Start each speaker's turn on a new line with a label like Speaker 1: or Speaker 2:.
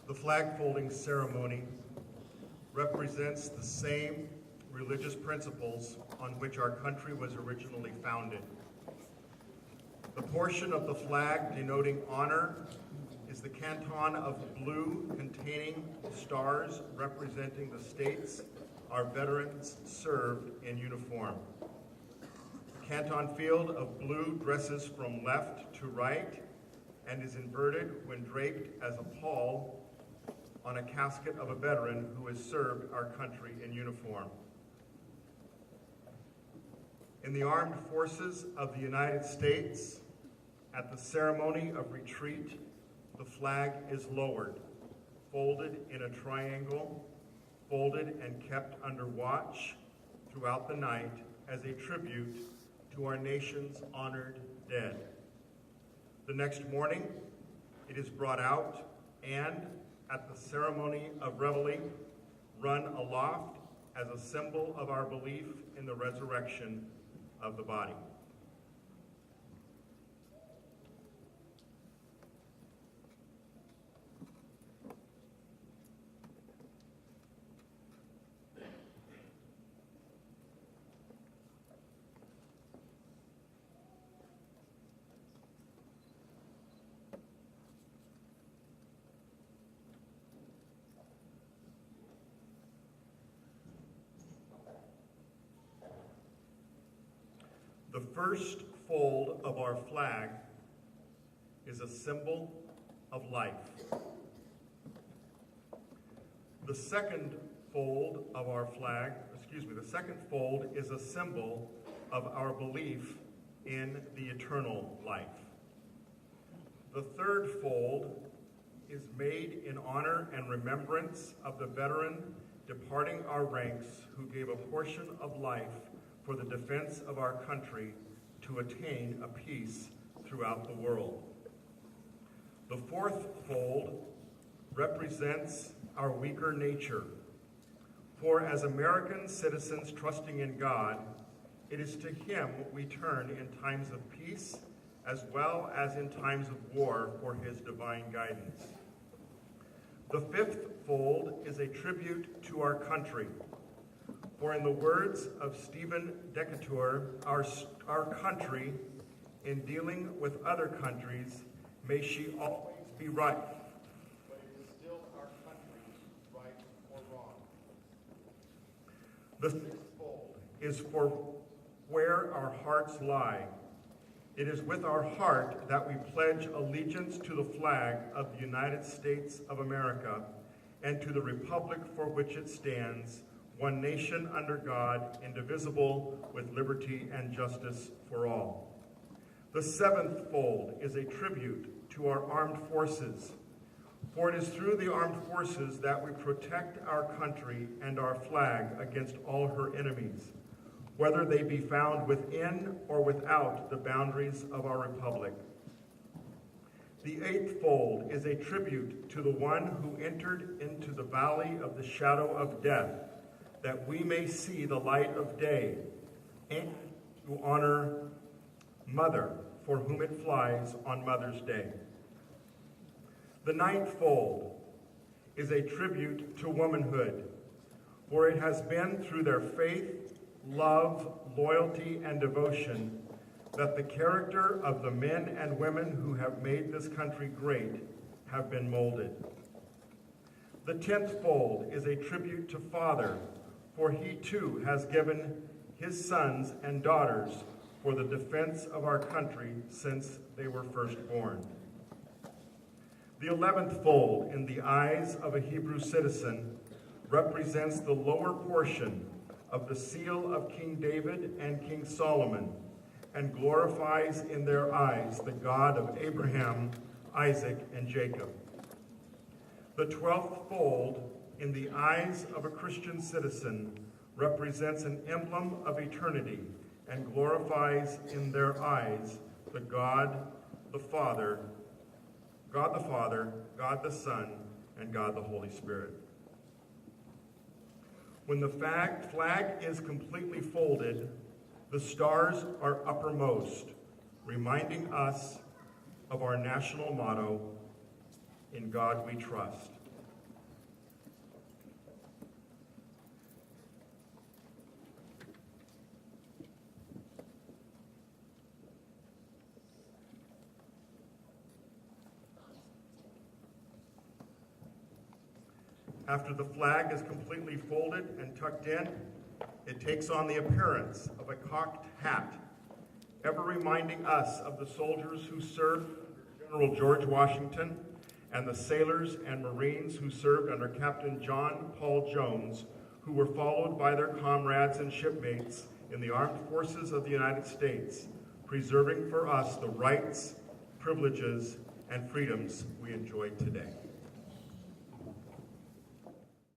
Speaker 1: The flag folding ceremony represents the same religious principles on which our country was originally founded. The portion of the flag denoting honor is the canton of blue containing stars representing the states our veterans served in uniform. The canton field of blue dresses from left to right and is inverted when draped as a pall on a casket of a veteran who has served our country in uniform. In the Armed Forces of the United States, at the ceremony of retreat, the flag is lowered, folded in a triangle, folded and kept under watch throughout the night as a tribute to our nation's honored dead. The next morning, it is brought out and, at the ceremony of reveille, run aloft as a symbol of our belief in the resurrection of the body. The first fold of our flag is a symbol of life. The second fold of our flag, the second fold is a symbol of our belief in the eternal life. The third fold is made in honor and remembrance of the veteran departing our ranks who gave a portion of life for the defense of our country to attain a peace throughout the world. The fourth fold represents our weaker nature. For as American citizens trusting in God, it is to Him we turn in times of peace as well as in times of war for His divine guidance. The fifth fold is a tribute to our country. For in the words of Stephen Decatur, our country, in dealing with other countries, may she always be right, but it is still our country, right or wrong. The sixth fold is for where our hearts lie. It is with our heart that we pledge allegiance to the flag of the United States of America and to the republic for which it stands, one nation under God, indivisible, with liberty and justice for all. The seventh fold is a tribute to our armed forces, for it is through the armed forces that we protect our country and our flag against all her enemies, whether they be found within or without the boundaries of our republic. The eighth fold is a tribute to the one who entered into the valley of the shadow of death, that we may see the light of day, and to honor Mother, for whom it flies on Mother's Day. The ninth fold is a tribute to womanhood, for it has been through their faith, love, loyalty, and devotion that the character of the men and women who have made this country great have been molded. The 10th fold is a tribute to Father, for he too has given his sons and daughters for the defense of our country since they were first born. The 11th fold in the eyes of a Hebrew citizen represents the lower portion of the seal of King David and King Solomon, and glorifies in their eyes the God of Abraham, Isaac, and Jacob. The 12th fold in the eyes of a Christian citizen represents an emblem of eternity and glorifies in their eyes the God the Father, God the Son, and God the Holy Spirit. When the flag is completely folded, the stars are uppermost, reminding us of our national motto, "In God we trust." After the flag is completely folded and tucked in, it takes on the appearance of a cocked hat, ever reminding us of the soldiers who served under General George Washington and the sailors and Marines who served under Captain John Paul Jones, who were followed by their comrades and shipmates in the armed forces of the United States, preserving for us the rights, privileges, and freedoms we enjoy today.